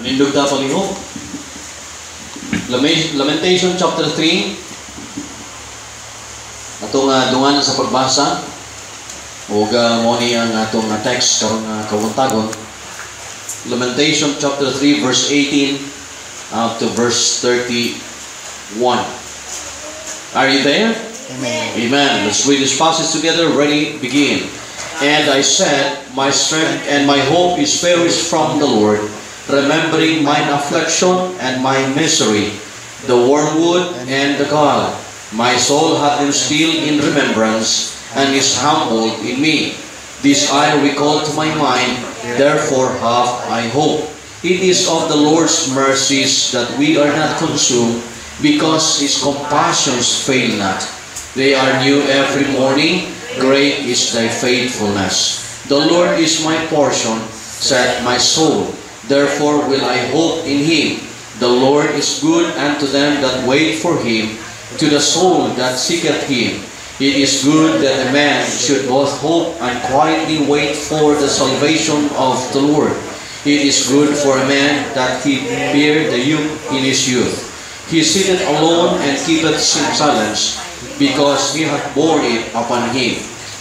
Manindog ta palihog. Lamentation chapter 3. Atong dungan sa pagbasa. O mo ni ang atong text karong kawuntagon. Lamentation chapter 3 verse 18 up to verse 31. Are you there? Amen. Amen. Let's read this passage together. Ready? Begin. And I said, my strength and my hope is perished from the Lord, remembering mine affliction and my misery, the wormwood and the gall. My soul hath him still in remembrance, and is humbled in me. This I recall to my mind, therefore have I hope. It is of the Lord's mercies that we are not consumed, because His compassions fail not. They are new every morning. Great is thy faithfulness. The Lord is my portion, said my soul. Therefore will I hope in Him. The Lord is good unto them that wait for Him, to the soul that seeketh Him. It is good that a man should both hope and quietly wait for the salvation of the Lord. It is good for a man that he bear the yoke in his youth. He sitteth alone and keepeth silence, because he hath borne it upon him.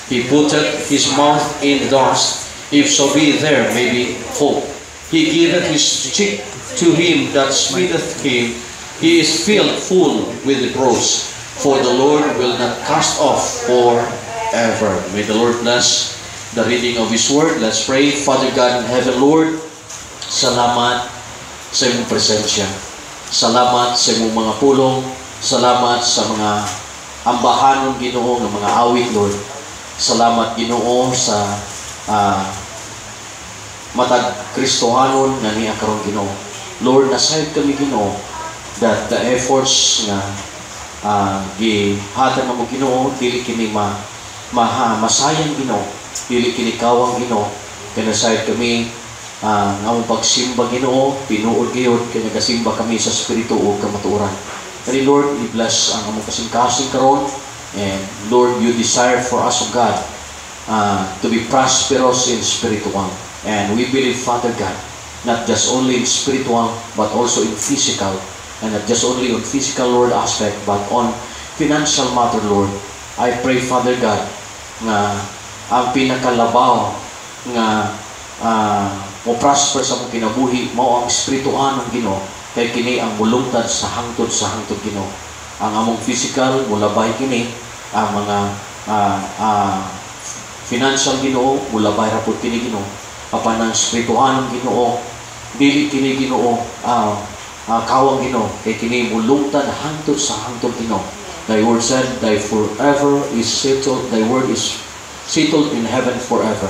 He putteth his mouth in dust, if so be there may be hope. He giveth his cheek to him that smiteth him. He is filled full with reproach, for the Lord will not cast off forever. May the Lord bless the reading of His Word. Let's pray. Father God in heaven, Lord, salamat sa iyong presensya. Salamat sa iyong mga pulong. Salamat sa mga ambahanon, Ginoo, ng mga awit, Lord. Salamat, Ginoo, sa matag Kristohanon na niya karon, Ginoo. Lord, nasayod kami, Ginoo, that the efforts nga gihatan na mo, Ginoo, dili kini masayang, Ginoo, dili kini kawang, Ginoo. Kaya nasayod kami nga mong pagsimba, Ginoo, tinuod gayud kaya nagasimba kami sa Espiritu o kamatuoran. Kaya Lord, i-bless ang among kasing-kasing karon. And Lord, you desire for us, O God, to be prosperous in spiritual. And we believe, Father God, not just only in spiritual, but also in physical. And not just only on physical, Lord, aspect, but on financial matter, Lord. I pray, Father God, nga ang pinakalabaw nga mo prosper sa mong kinabuhi, mao ang spiritual ng Ginoo, kay kini ang mulungtad sa hangtod Ginoo. Ang among physical mulabay kini, ang mga financial, Ginoo, mulabay ra pud kini, Ginoo. Apan ang spiritual ng Ginoo, dili kini, Ginoo, kawang, Ginoo, kay kini mulungtad hangtod Ginoo. Thy word said, thy forever is settled, thy word is settled in heaven forever.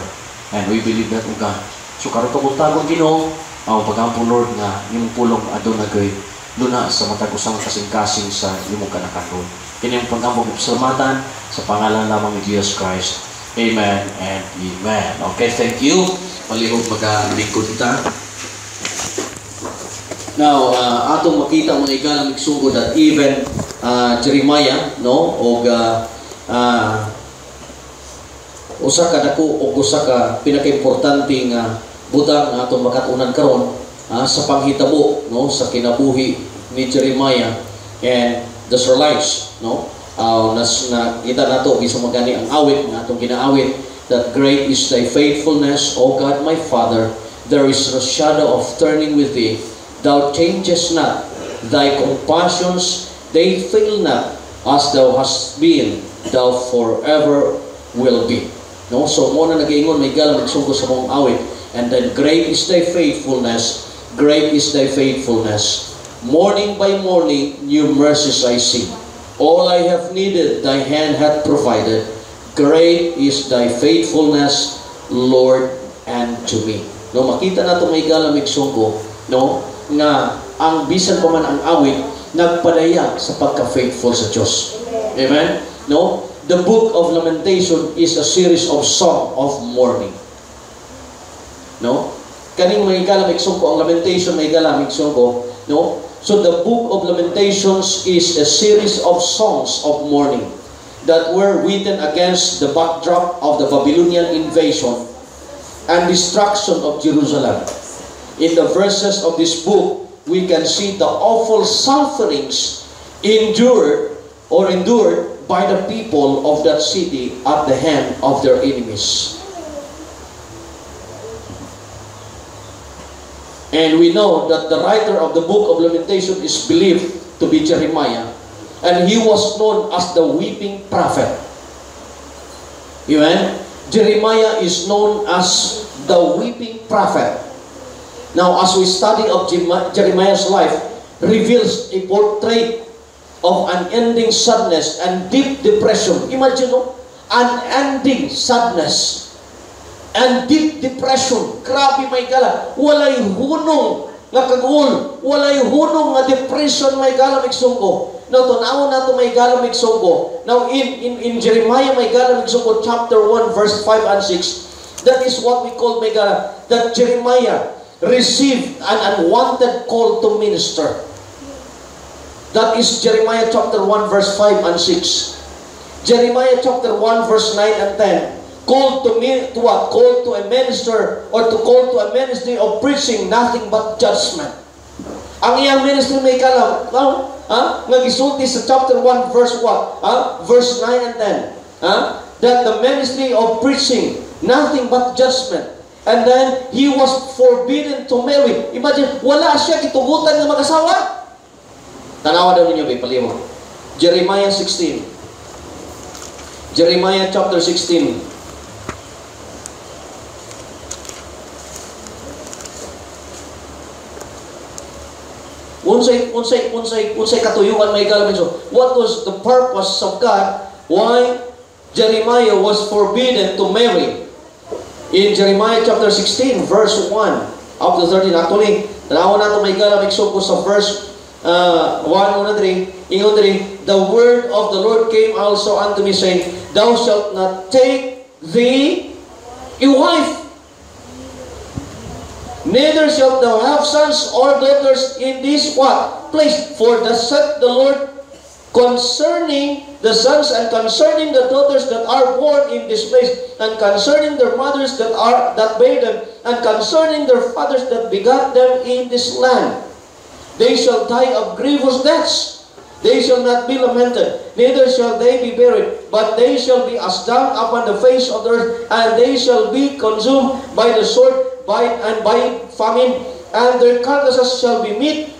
And we believe that, O God. So karon kabuntagon, Ginoo, ang pagampong, Lord, nga imong pulong adun na gay luna sa matag usang kasing-kasing sa imong kanakanon. Kini ang pag-ambog pasalamatan sa pangalan lamang ni Jesus Christ. Amen and amen. Okay, thank you. Palihog magalingkod kita. Now, atong makita mga igalang migsugod that even Jeremiah, no, og usa ka dako og usa ka pinaka-importante nga butang nga atong makatunan karon sa panghitabo, no, sa kinabuhi ni Jeremiah and the Israelites, no. Kita nato isang magani ang awit nga atong ginaawit, that great is thy faithfulness, O God my Father, there is no shadow of turning with thee. Thou changest not, thy compassions they fail not, as thou hast been, thou forever will be. No, so mo na nag-ingon may galang magsungko sa mong awit. And then great is thy faithfulness, great is thy faithfulness. Morning by morning new mercies I see. All I have needed thy hand hath provided. Great is thy faithfulness, Lord, unto me. No, makita nato may galang migsungko, no, nga ang bisan pa man ang awit nagpadaya sa pagka-faithful sa Diyos. Amen? No? The book of Lamentation is a series of song of mourning. No? Kaning may galamig sungko, ang Lamentation may galamig sungko, no? So the book of Lamentations is a series of songs of mourning that were written against the backdrop of the Babylonian invasion and destruction of Jerusalem. in the verses of this book, we can see the awful sufferings endured by the people of that city at the hand of their enemies. And we know that the writer of the book of Lamentation is believed to be Jeremiah. And he was known as the weeping prophet. Amen? Jeremiah is known as the weeping prophet. Now, as we study of Jeremiah's life, reveals a portrait of unending sadness and deep depression. Imagine, no? Unending sadness and deep depression. Grabe, may gala. Walay hunong nga kagul. Walay hunong nga depression, may gala, migsungko. Now, tunawon na ito, may gala, migsungko. Now, in Jeremiah, may gala, migsungko, chapter 1, verse 5 and 6, that is what we call, may gala, that Jeremiah received an unwanted call to minister. That is Jeremiah chapter 1, verse 5 and 6. Jeremiah chapter 1, verse 9 and 10. Called to me to what? Called to a minister or to call to a ministry of preaching nothing but judgment. Ang iyang ministry may kalam, nagisulti sa chapter 1 verse what? Verse 9 and 10. That the ministry of preaching nothing but judgment. And then he was forbidden to marry. Imagine, wala siya kitugutan ng mag-asawa. Tanawa daw ninyo, paliw. Jeremiah 16. Jeremiah chapter 16. Unsay katuyuan may galamit. So, what was the purpose of God? Why Jeremiah was forbidden to marry? In Jeremiah chapter 16, verse 1 up to 13. Actually, tanawa nato may galamit so sa verse 1, ingon diri, the word of the Lord came also unto me, saying, Thou shalt not take thee a wife, neither shalt thou have sons or daughters in this what? Place. For thus saith the Lord concerning the sons and concerning the daughters that are born in this place, and concerning their mothers that bare them, and concerning their fathers that begot them in this land. They shall die of grievous deaths. They shall not be lamented, neither shall they be buried, but they shall be as dung upon the face of the earth, and they shall be consumed by the sword, by famine, and their carcasses shall be meat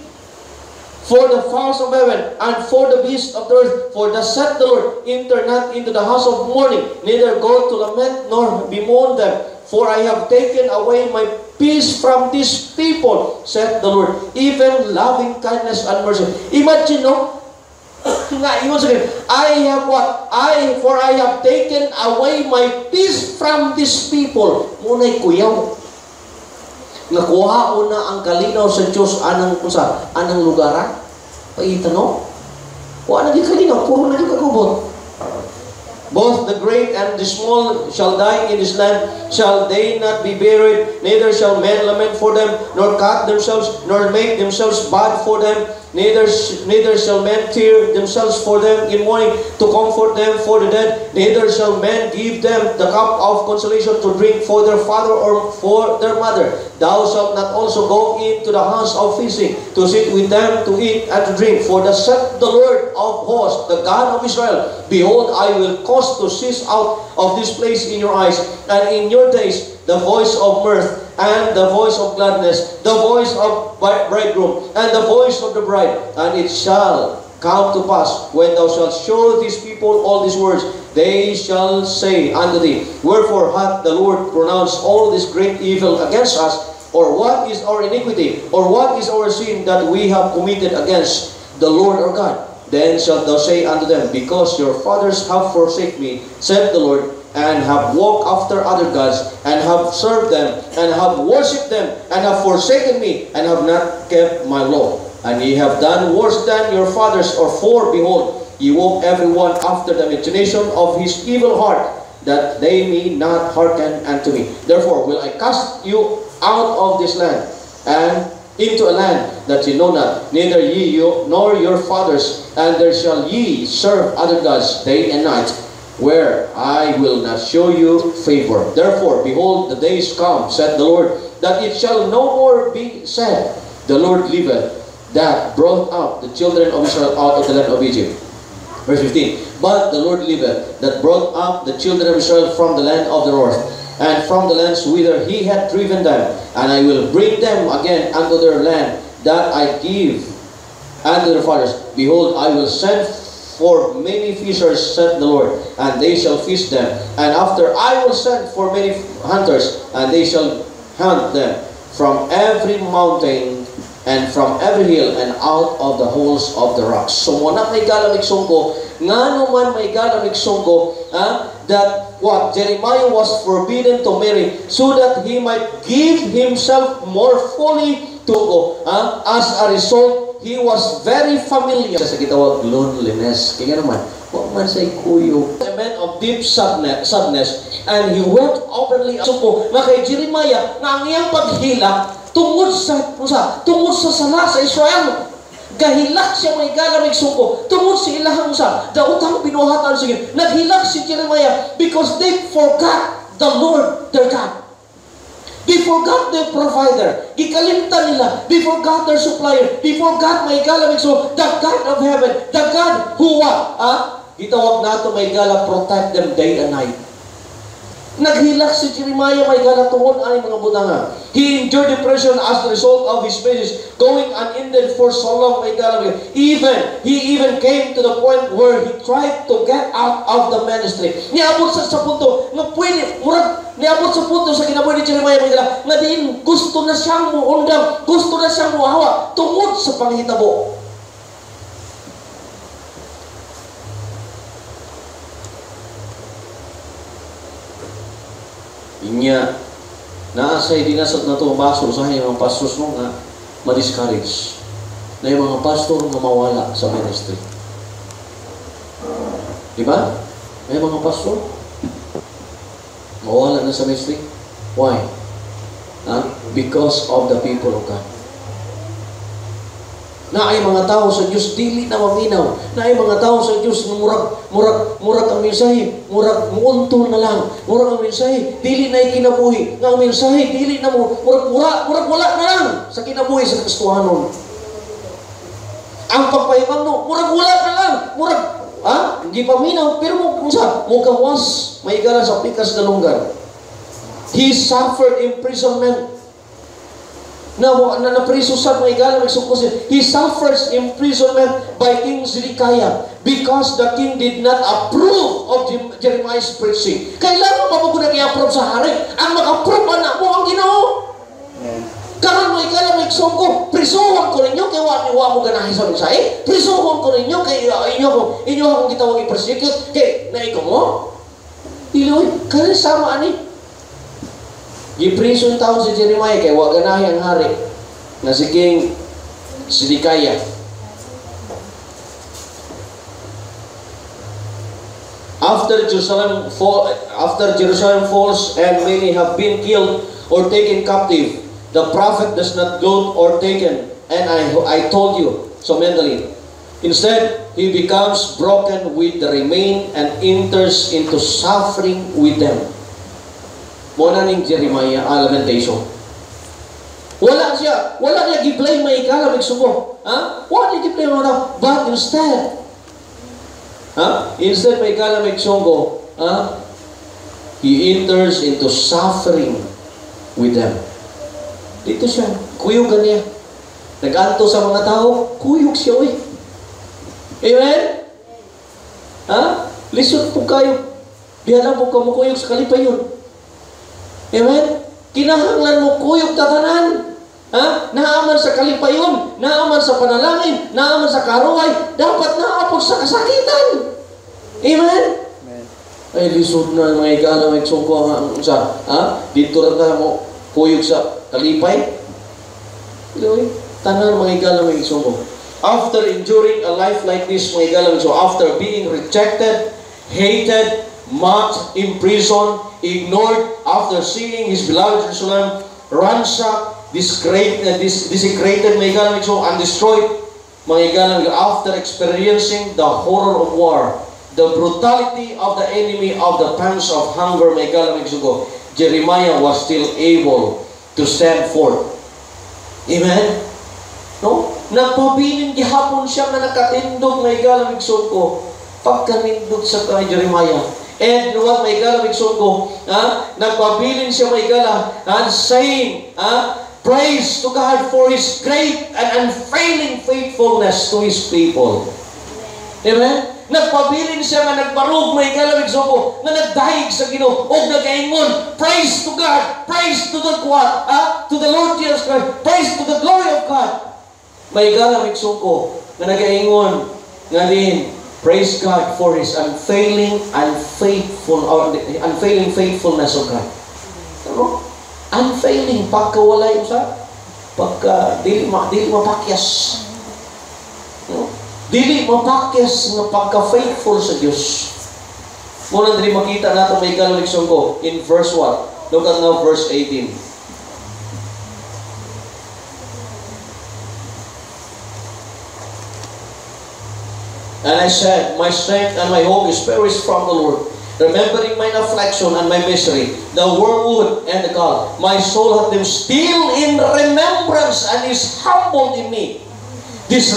for the fowls of heaven, and for the beasts of the earth. For thus saith the Lord, enter not into the house of mourning, neither go to lament, nor bemoan them. For I have taken away my peace from these people, saith the Lord, even loving kindness and mercy. Imagine, no? I have what? For I have taken away my peace from these people. Muna'y kuyaw. Nakuha una ang kalinaw sa Diyos anang lugaran. Paita, no? Kuha na di kalinaw, puro na di kagubot. Both the great and the small shall die in this land. Shall they not be buried? Neither shall men lament for them, nor cut themselves, nor make themselves bad for them. Neither shall men tear themselves for them in mourning, to comfort them for the dead. Neither shall men give them the cup of consolation to drink for their father or for their mother. Thou shalt not also go into the house of feasting, to sit with them to eat and to drink. For thus saith the Lord of hosts, the God of Israel, Behold, I will cause to cease out of this place in your eyes, and in your days the voice of mirth, and the voice of gladness, the voice of bridegroom, and the voice of the bride. And it shall come to pass, when thou shalt show these people all these words, they shall say unto thee, Wherefore hath the Lord pronounced all this great evil against us? Or what is our iniquity? Or what is our sin that we have committed against the Lord our God? Then shalt thou say unto them, Because your fathers have forsaken me, said the Lord, and have walked after other gods, and have served them, and have worshipped them, and have forsaken me, and have not kept my law. And ye have done worse than your fathers, for behold, ye walk every one after the imagination of his evil heart, that they may not hearken unto me. Therefore will I cast you out of this land, and into a land that ye know not, neither ye nor your fathers, and there shall ye serve other gods day and night, where I will not show you favor. Therefore, behold, the days come, said the Lord, that it shall no more be said, the Lord liveth, that brought up the children of Israel out of the land of Egypt. Verse 15, but the Lord liveth, that brought up the children of Israel from the land of the north, and from the lands whither he had driven them, and I will bring them again unto their land, that I give unto their fathers. Behold, I will send for many fishers, said the Lord, and they shall fish them. And after I will send for many hunters, and they shall hunt them from every mountain and from every hill and out of the holes of the rocks. So muna may galamig sungko, nga naman may galamig sungko, that what Jeremiah was forbidden to marry, so that he might give himself more fully to go. As a result, he was very familiar sa gitawag loneliness. Kaya naman, huwag man sa'y kuyo. A man of deep sadness, and he wept openly. So po, nga kay Jeremiah, nga ang iyang paghila, tungod sa sala sa Israel. Gahilak siya may galamig sungko. Tungod sa ilahang sa dautang binuhatan sige. Naghilak si Jeremiah because they forgot the Lord their God. They forgot their provider. Gikalimtan nila. They forgot their supplier. They forgot may galamig sungko. The God of heaven. The God who what? Gitawag nato may gala protect them day and night. Naghilak si Jeremiah may galatungod ang mga butanga. He endured depression as the result of his message going unended for so long may galamig. He even came to the point where he tried to get out of the ministry. Niabot sa punto nga pwede, niabot sa punto sa kinabuhi ni Jeremiah may gala, nga diin gusto na siyang muundang, gusto na siyang muhawa tungod sa panghitabo. Inya naasay dinasat na ito baso sa mga pastors mo nga ma-discourage na yung mga pastor nga mawala sa ministry. Diba? May mga pastor mawala na sa ministry. Why? Because of the people of God. Na ay mga tao sa Diyos dili na maminaw. Na ay mga tao sa Diyos murag ang mensahe, murag muunto na lang. Murag ang mensahe dili na kinabuhi. Nga ang mensahe dili na murag wala na lang sa kinabuhi sa Kristohanon. Ang pagpayamang no, murag wala na lang. Murag hindi pa minaw pero mo gawas may gala sa pikas na lunggan. He suffered imprisonment. Napriso sa mga igalang nagsukusin. He suffers imprisonment by King Zedekiah because the king did not approve of Jeremiah's preaching. Kailangan mabugunag i-approve sa hari. Ang mag-approve na mo ang Ginoo. Karon mga igalang nagsungko, prisuhon ko ninyo kay wala mo ganahin sa mensahe. Prisuhon ko ninyo kay inyo akong gitawag i-persecute kay naiko mo. Iloy, kaya sama ani. Gipriso yung tao si Jeremiah kaya wag ganahin ang hari na si King Zedekiah. After Jerusalem falls and many have been killed or taken captive, the prophet does not go or taken. And I told you so mentally. Instead, he becomes broken with the remain and enters into suffering with them. Muna ning Jeremiah, lamentation. Wala niya giblay may ikalamig sugo. Wala niya giblay mo but instead, may ikalamig sugo, he enters into suffering with them. Dito siya, kuyugan niya. Nag-anto sa mga tao, kuyog siya, uy. Amen? Lisod po kayo. Diyan po ka mo kuyog sa kalipayon. Amen? Kinahanglan mo kuyog tatanan. Naaman sa kalipayon, naaman sa panalangin, naaman sa karuhay, dapat naapog sa kasakitan. Amen? Ay, lisod na mga igala, may sungko sa, dito rin ka mo kuyog sa kalipay. Tanan mga igala, may sungko. After enduring a life like this, mga igala, so after being rejected, hated, mocked, imprisoned, ignored, after seeing his beloved Jerusalem ransacked, desecrated, and destroyed, after experiencing the horror of war, the brutality of the enemy, of the pangs of hunger, Jeremiah was still able to stand forth. Amen? No? Nagpabilin gihapon siya na nakatindog may galamig ko pagkanindog sa kay Jeremiah. And what may galamig ko, nagpabilin siya may gala, saying, praise to God for His great and unfailing faithfulness to His people. Amen? Nagpabilin siya nga nagbarog may galamig ko, na nagdahig sa Ginoo o nagaingon, praise to God, praise to the God, to the Lord Jesus Christ, praise to the glory of God. May galamig ko, na nagaingon, nga din, praise God for His unfailing faithfulness of God. Ano? Unfailing, pagkawalay mo sa, dili mapakyas. No? Dili mapakyas nga pagka-faithful sa Diyos. Muna din makita natin may galamig ko in verse 1. Look at now verse 18. And I said, my strength and my hope is perished from the Lord, remembering mine affliction and my misery, the wormwood and the gall. My soul hath them still in remembrance and is humbled in me. This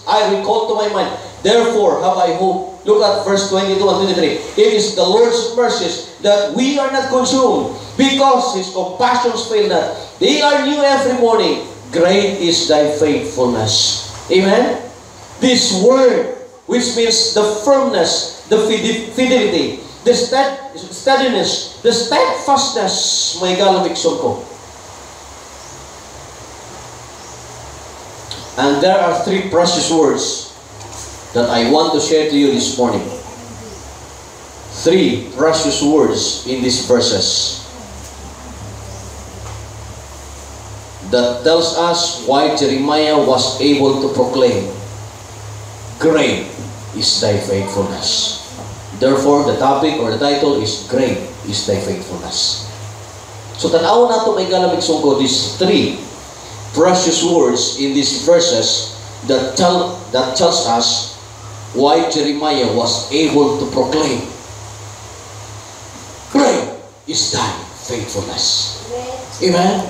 I recall to my mind. Therefore have I hope. Look at verse 22 and 23. It is the Lord's mercies that we are not consumed, because His compassions fail not. They are new every morning. Great is thy faithfulness. Amen? This word, which means the firmness, the fidelity, the steadiness, the steadfastness, may galamig ko. And there are three precious words that I want to share to you this morning. Three precious words in these verses that tells us why Jeremiah was able to proclaim, great is thy faithfulness. Therefore, the topic or the title is Great is thy faithfulness. So, tanaw na ito may galamig ko, these three precious words in these verses that tells us why Jeremiah was able to proclaim, great is thy faithfulness. Amen?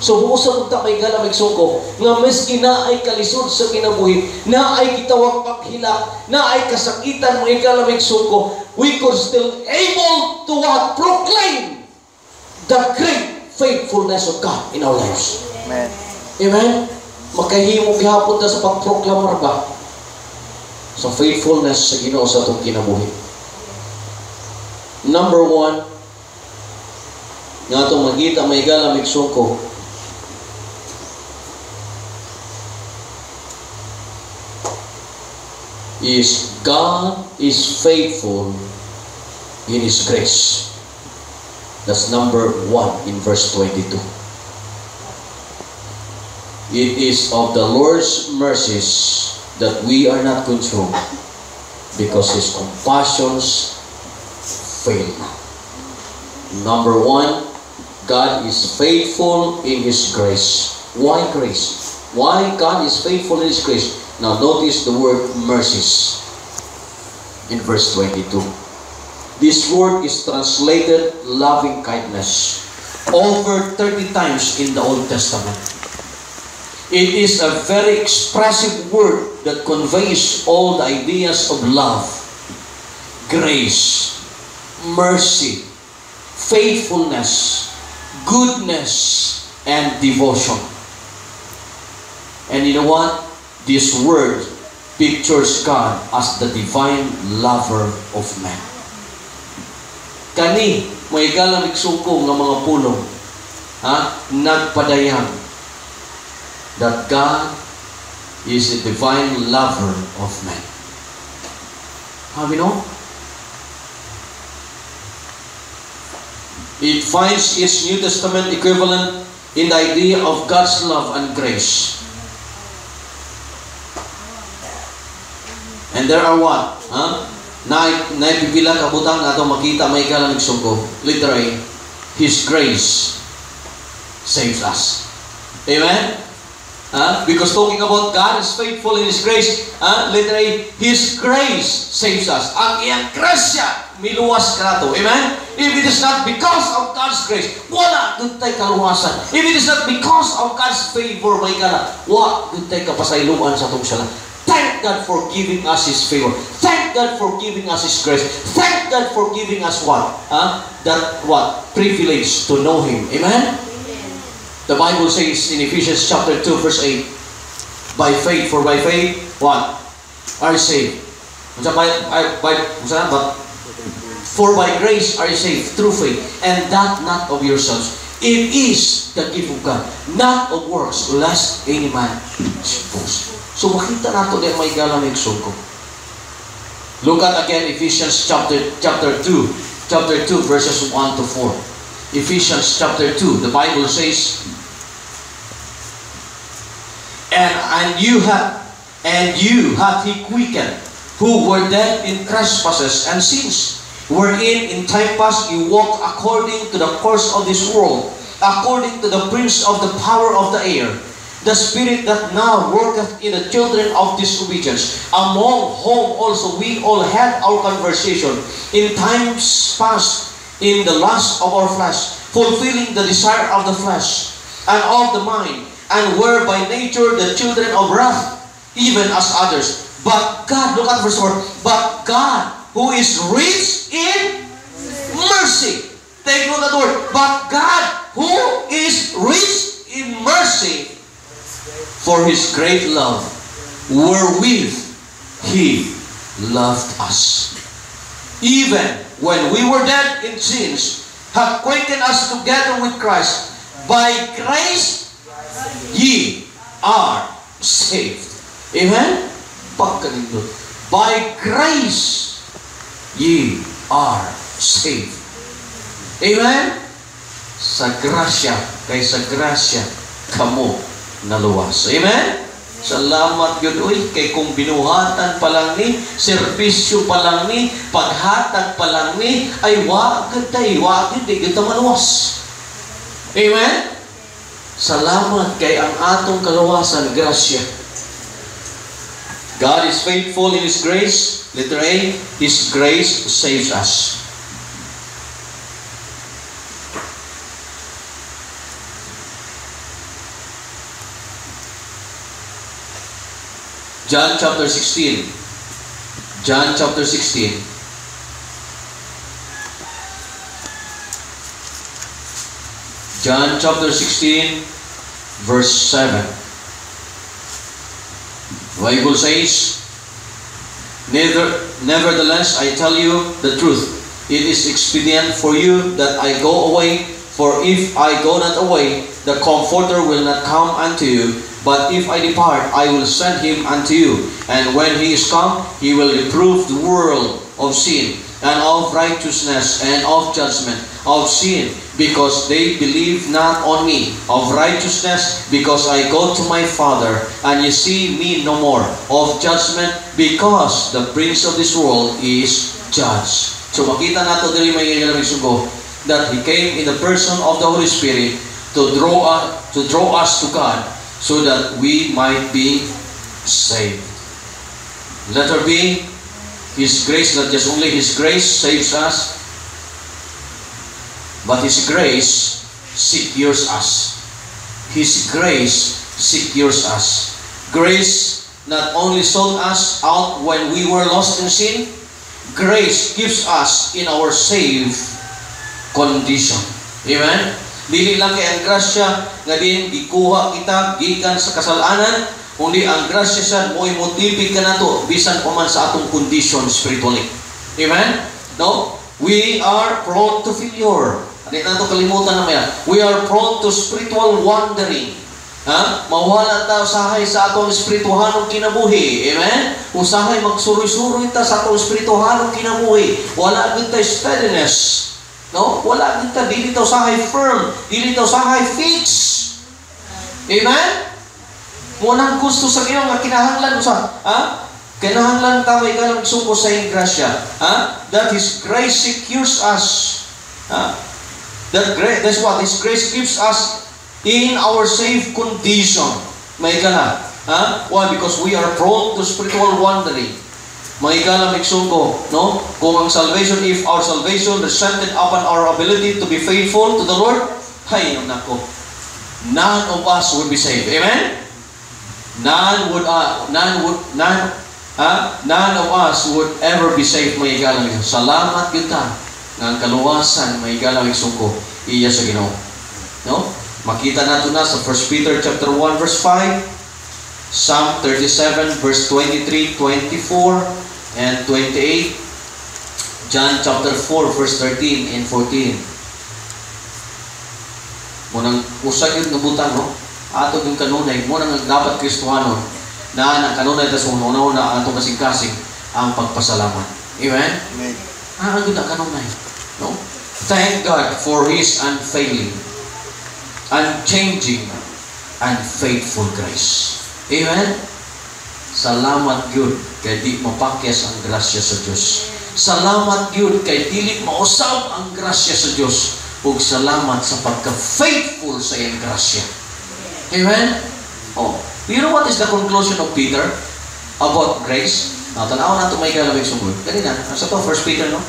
So, buusang ta may galamig ko, nga meski na ay kalisod sa kinabuhi, na ay kitawag paghilak, na ay kasakitan may galamig ko, we could still able to proclaim the great faithfulness of God in our lives. Amen. Amen? Makahimog hapon ta sa pagproklamar ba sa faithfulness sa Ginoo sa itong kinabuhi. Number 1, nga itong magita may galamig ko, is God is faithful in His grace. That's number 1 in verse 22. It is of the Lord's mercies that we are not consumed, because His compassions fail not. Number 1, God is faithful in His grace. Why grace? Why God is faithful in His grace? Now notice the word mercies in verse 22. This word is translated loving kindness over 30 times in the Old Testament. It is a very expressive word that conveys all the ideas of love, grace, mercy, faithfulness, goodness, and devotion. And you know what? This word pictures God as the divine lover of man. Kani, may galamig suko ng mga pulong, nagpadayang that God is a divine lover of man. Have you know? It finds its New Testament equivalent in the idea of God's love and grace. And there are what? Naipipila kabutang ato makita may galamig suko. Literally, His grace saves us. Amen? Because talking about God is faithful in His grace, literally, His grace saves us. Ang iyang grasya, miluwas ka na to. Amen? If it is not because of God's grace, wala doon tayo kaluwasan. If it is not because of God's favor, may kala, wala doon tayo kapasailuan sa itong sala. Thank God for giving us His favor. Thank God for giving us His grace. Thank God for giving us what? Privilege to know Him. Amen? The Bible says in Ephesians chapter 2 verse 8, by faith, for by faith, what? Are saved. For by grace are you saved through faith, and that not of yourselves. It is the gift of God, not of works, lest any man should boast. So makita nato din may galamig suko. Look at again Ephesians chapter 2 verses 1 to 4. Ephesians chapter 2, the Bible says, And you hath He quickened, who were dead in trespasses and sins, wherein in time past you walked according to the course of this world, according to the prince of the power of the air, the spirit that now worketh in the children of disobedience, among whom also we all had our conversation in times past in the lust of our flesh, fulfilling the desire of the flesh and of the mind, and were by nature the children of wrath, even as others. But God, look at verse 4, but God, who is rich in mercy. Take note of the word. But God, who is rich in mercy, for His great love, wherewith He loved us, even when we were dead in sins, hath quickened us together with Christ. By grace ye are saved. Amen? Pagkanindot. By grace ye are saved. Amen? Sa grasya, kay sa grasya, kamo naluwas. Amen? Salamat yun, kay kung binuhatan pa lang ni, servisyo pa lang ni, paghatag pa lang ni, ay wagad tayo, wagad tayo, kita maluwas. Amen? Salamat kay ang atong kaluwasan, grasya. God is faithful in His grace. Letter A, His grace saves us. John chapter 16. John chapter 16. John chapter 16, verse 7. The Bible says, Nevertheless, I tell you the truth. It is expedient for you that I go away, for if I go not away, the Comforter will not come unto you. But if I depart, I will send Him unto you. And when He is come, He will reprove the world of sin, and of righteousness, and of judgment. Of sin, because they believe not on me. Of righteousness, because I go to my Father, and you see me no more. Of judgment, because the prince of this world is judged. So makita nato diri may ilang sugo that He came in the person of the Holy Spirit to draw us to God, so that we might be saved. Letter B, His grace, not just only His grace saves us, but His grace secures us. His grace secures us. Grace not only sought us out when we were lost in sin, grace keeps us in our saved condition. Amen? Dili lang kay ang grasya nga din gikuha kita gikan sa kasalanan, kundi ang grasya sa mo'y motibi ka nato bisan pa man sa atong condition spiritually. Amen? No? We are prone to failure. Hindi na ito kalimutan naman yan. We are prone to spiritual wandering. Mawala tayo usahay sa atong espirituhanong kinabuhi. Amen? Usahay magsuroy-suroy ta sa atong espirituhanong kinabuhi. Wala agad tayo steadiness. No? Wala agad tayo. Dili tayo usahay firm. Dili tayo usahay fix. Amen? Munang gusto sa iyo nga kinahanglan sa kinahanglan ta may kalang suko sa iyong grasya. That His grace secures us. That's what His grace keeps us in our safe condition. Maigala. Why? Because we are prone to spiritual wandering. Maigala migsuko, no? Kung ang salvation, if our salvation descended upon our ability to be faithful to the Lord, hay, nako. None of us would be saved. Amen? None of us would ever be saved, maigala migsuko. Salamat kita nga ang kaluwasan, maigala migsuko, iya sa Ginoo. No? Makita nato na sa 1 Peter chapter 1 verse 5, Psalm 37 verse 23, 24 and 28, John chapter 4 verse 13 and 14. Munang usag yung nabutan, no? Ato yung kanunay, munang dapat Kristohanon na kanunay tas una-una atong kasing-kasing ang pagpasalamat. Amen? Amen. Ang ganda kanunay, no? Thank God for His unfailing, unchanging, and faithful grace. Amen? Salamat yun kay di mapakyas ang grasya sa Diyos. Salamat yun kay dili mausab ang grasya sa Diyos. Ug salamat sa pagka-faithful sa iyang grasya. Amen? Oh, you know what is the conclusion of Peter about grace? Tanaw na ito may kalabing sumod. Ganina, sa to, 1 Peter, no?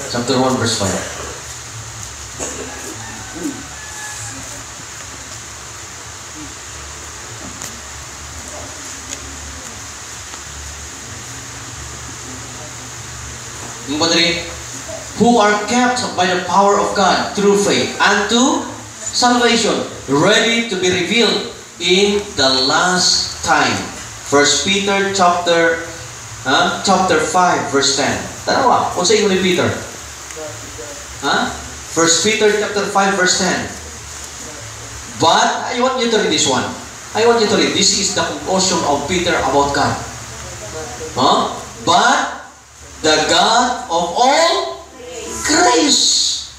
Chapter 1, verse 5. Who are kept by the power of God through faith unto salvation, ready to be revealed in the last time. 1 Peter chapter 5 verse 10. Tanawa, kung sa inyo ni Peter. 1 Peter chapter 5 verse 10. But I want you to read this one. I want you to read. This is the conclusion of Peter about God. But the God of all grace.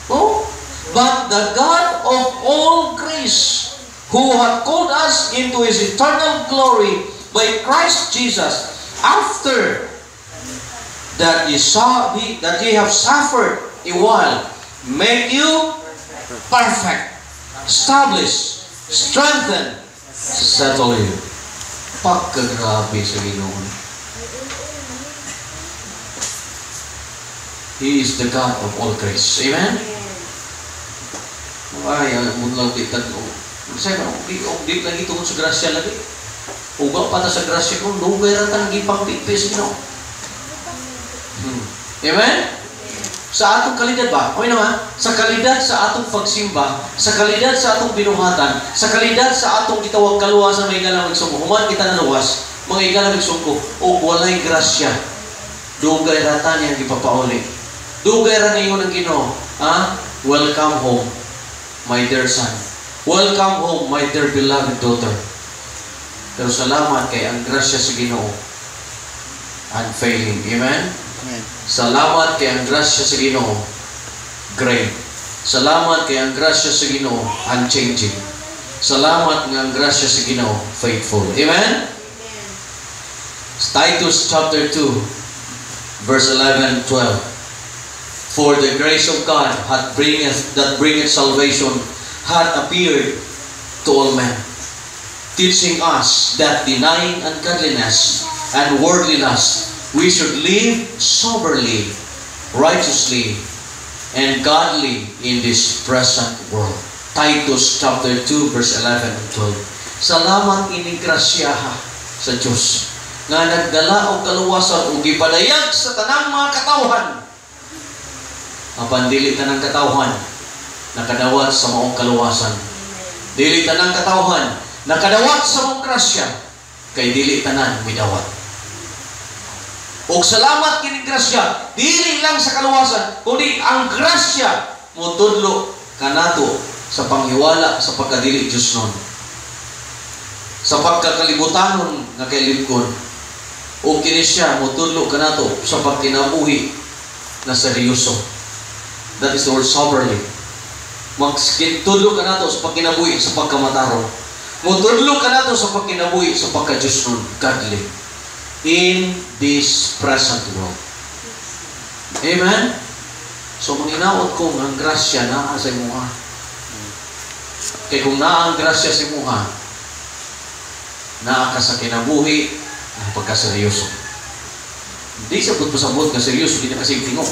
But the God of all grace, who hath called us into His eternal glory by Christ Jesus, after that ye have suffered a while, make you perfect, establish, strengthen, settle you. Pagkagrabe sa Ginoo. He is the God of all grace. Amen? Ay, mulaw di tag-o. Say ba, di lagi tungkol sa grasya lagi. Uga pa ta sa grasya ko, lugay ra ta nagipang pipis, Ginoo. Amen? Sa atong kalidad ba? Okay naman? Sa kalidad sa atong pagsimba, sa kalidad sa atong binuhatan, sa kalidad sa atong gitawag kaluwasan, may galang magsungko. Human kita na luwas, mga igalang magsungko, o walay grasya. Dugay rata niyang ipapauli. Dugay ra ninyo ng Ginoo. Welcome home, my dear son. Welcome home, my dear beloved daughter. Pero salamat kay ang grasya sa Ginoo unfailing. Amen? Amen. Salamat kay ang grasya sa Ginoo great. Salamat kay ang grasya sa Ginoo unchanging. Salamat nga ang grasya sa Ginoo faithful. Amen? Titus chapter 2 verse 11 and 12. For the grace of God that bringeth salvation hath appeared to all men, teaching us that denying ungodliness and worldly lust, we should live soberly, righteously, and godly in this present world. Titus chapter 2 verse 11 and 12. Salamat ining grasyaha sa Diyos nga nagdala og kaluwasan ug gipadayag sa tanang mga katawhan. Apan dili tanang katawhan nakadawat sa maong kaluwasan. Dili tanang katawhan nakadawat sa maong grasya, kay dili tanan midawat. Og salamat kini grasya, dili lang sa kaluwasan, kundi ang grasya motudlo kanato sa panghiwala sa pagkadili Dios nun. Sa pagkakalibutanon nga kay libkon. O kini siya motudlo kanato sa pagkinabuhi na seryoso. That is the word soberly. Magkitudlo ka nato sa pagkinabuhi sa pagkamatarong. Mutudlo ka nato sa pagkinabuhi sa pagka-Diyos nun, godly. In this present world. Amen? So, manginaot kong ang grasya na sa imuha. Kaya kung na ang grasya sa imuha, naa ka sa kinabuhi ng pagkaseryoso. Di sa pasabot ka seryoso, di na kasi tingog.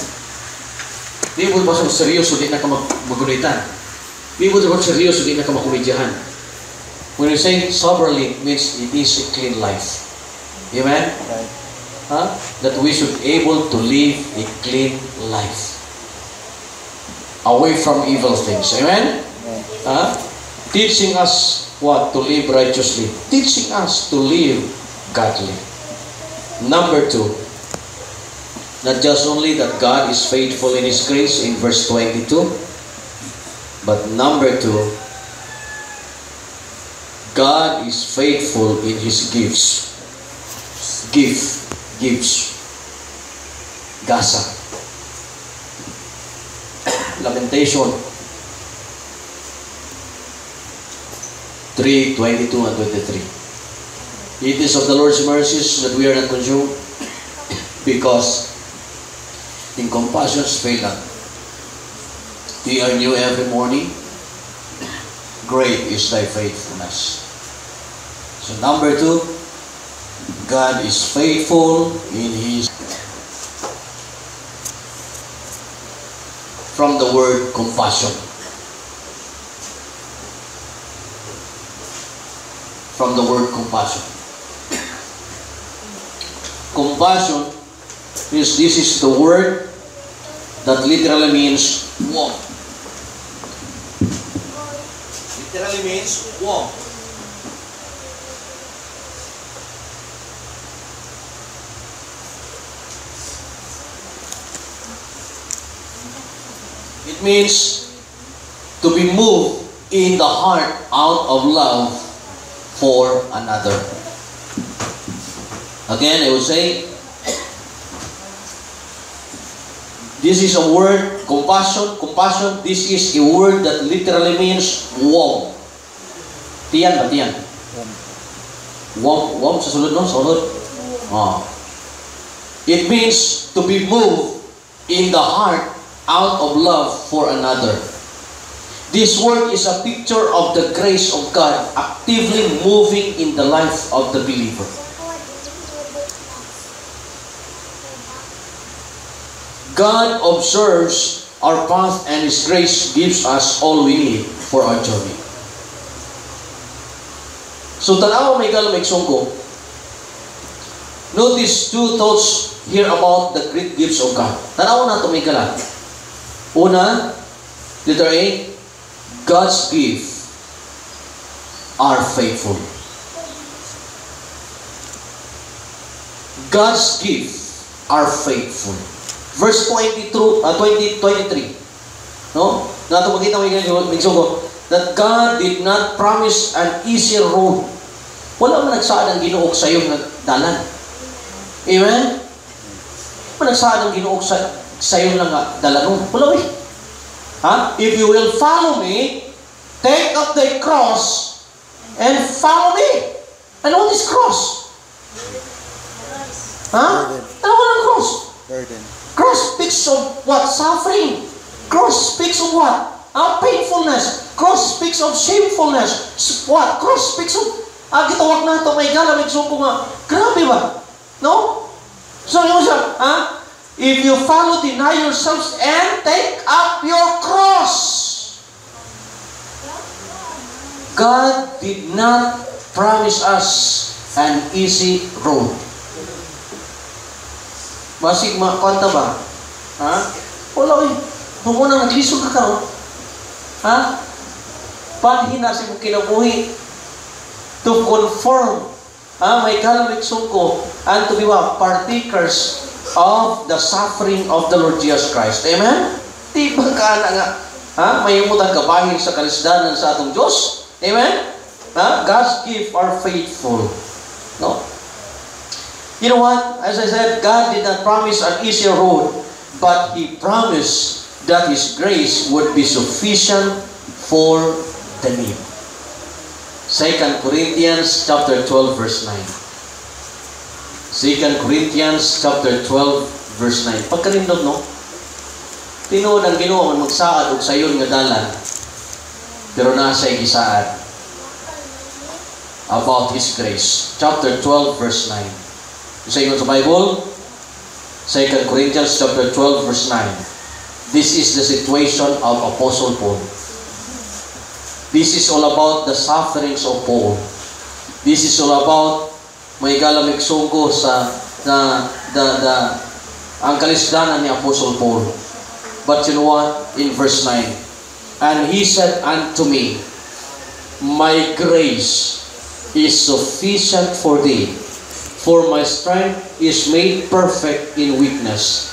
Di mo ba seryoso, di na ka magunitan. Di mo ba seryoso, di na ka makumedyahan. When you say soberly, means it is a clean life. Amen? That we should able to live a clean life. Away from evil things. Amen? Teaching us what? To live righteously. Teaching us to live godly. Number 2. Not just only that God is faithful in His grace in verse 22, but number 2, God is faithful in His gifts. Gifts. Gasa. Lamentation 3:22 and 23. It is of the Lord's mercies that we are not consumed, because in compassions fail not. They are new every morning. Great is thy faithfulness. So number 2, God is faithful in His. From the word compassion. From the word compassion. Compassion is, this is the word that literally means warm. Literally means warm. It means to be moved in the heart out of love for another. Again, I will say, this is a word, compassion. Compassion, this is a word that literally means warm. Tiyan ba? Tiyan? Warm sa sulod, no? Sulod. It means to be moved in the heart out of love for another. This word is a picture of the grace of God actively moving in the life of the believer. God observes our path and His grace gives us all we need for our journey. So tanaw may galamig sungko. Notice 2 thoughts here about the great gifts of God. Tanaw na ito may galang. Una, letter A, God's gifts are faithful. God's gifts are faithful. Verse 23, no? Nato makita mo yung migsugo, that God did not promise an easy road. Wala man nagsaad ang Ginoo sa iyong dalan. Amen? Wala nagsaad ang Ginoo sa iyong dalan. Wala eh. If you will follow me, take up the cross and follow me. And what is cross? Ano ang cross? Burden. Cross speaks of what? Suffering. Cross speaks of what? Painfulness. Cross speaks of shamefulness. What? Cross speaks of gitawag na ito, may galamig ko nga. Grabe ba? No? So yung siya, if you follow, deny yourselves and take up your cross. God did not promise us an easy road. Basig makanta ba? Wala eh. Kung unang naglisod ka karon, panhina si mong kinabuhi to conform, may kalamig sungko, and to be partakers of the suffering of the Lord Jesus Christ. Amen? Di ba ka na nga, may umutan kabahin sa kalisdanan sa atong Diyos? Amen? God's gifts are faithful. No? You know what? As I said, God did not promise an easier road, but He promised that His grace would be sufficient for the need. 2 Corinthians chapter 12 verse 9. 2 Corinthians chapter 12 verse 9. Pagkalindot, no? Tinuod ang Ginoo man magsaad og sayon nga dalan, pero nasa gisaad about His grace. Chapter 12, verse 9. Sa inyo sa Bible, 2 Corinthians chapter 12, verse 9. This is the situation of Apostle Paul. This is all about the sufferings of Paul. This is all about may galamig sungko sa ang kalisdanan ni Apostle Paul. But you know what? In verse 9, and he said unto me, my grace is sufficient for thee, for my strength is made perfect in weakness.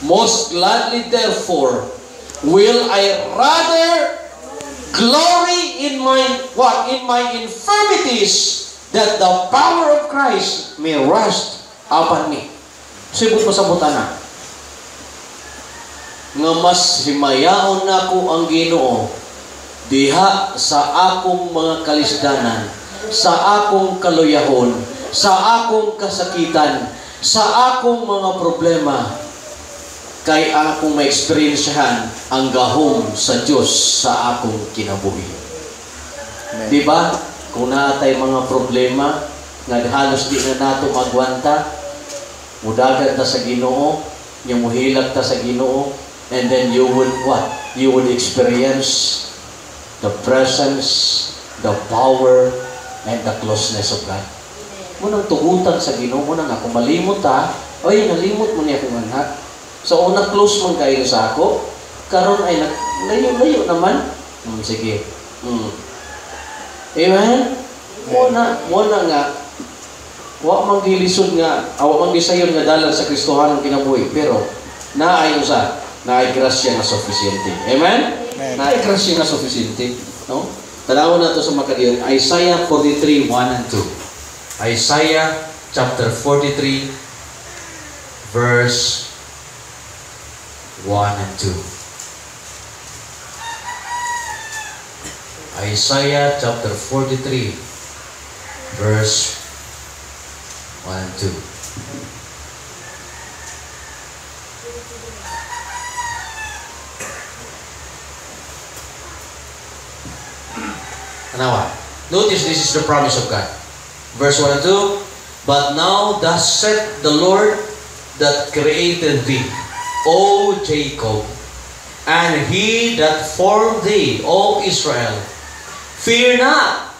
Most gladly therefore will I rather glory in my infirmities, that the power of Christ may rest upon me. Sibot mo sa butana. Nga mas himayaon na ko ang Ginoo diha sa akong mga kalisdanan, sa akong kaluyahon, sa akong kasakitan, sa akong mga problema, kay akong ma-experiensyahan ang gahom sa Diyos sa akong kinabuhi. Di ba? Kung naatay mga problema, nga halos di na nato magwanta, mudagan ta sa Ginoo, yung muhilag ta sa Ginoo, and then you would what? You would experience the presence, the power, and the closeness of God. Munang tugutan sa Ginoo, munang ako malimot ha, oy, nalimot mo niya akong anak. So, una close man kayo sa ako, karon ay layo-layo naman. Sige. Amen? Muna nga, wa man gilisod nga, wa man gisayon nga dalan sa Kristohanon kinabuhi, pero naay usa, naay grasya nga sufficiente. Amen? Naay grasya nga sufficiente, no? Tanawon nato sa makadiyon, Isaiah 43:1 and 2. Isaiah chapter 43 verse 1 and 2. Isaiah chapter 43 verse 1 and 2. Now, notice this is the promise of God. Verse 1 and 2. But now thus saith the Lord that created thee, O Jacob, and He that formed thee, O Israel, fear not,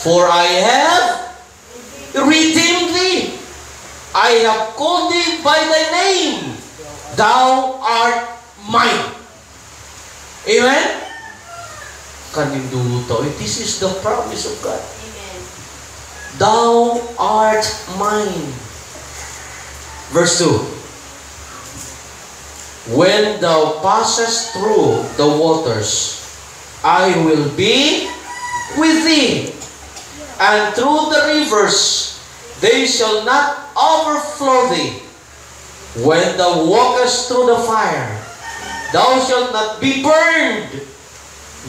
for I have redeemed thee. I have called thee by thy name. Thou art mine. Amen? Kaninduto. This is the promise of God. Amen. Thou art mine. Verse 2. When thou passest through the waters, I will be with thee. And through the rivers, they shall not overflow thee. When thou walkest through the fire, thou shalt not be burned,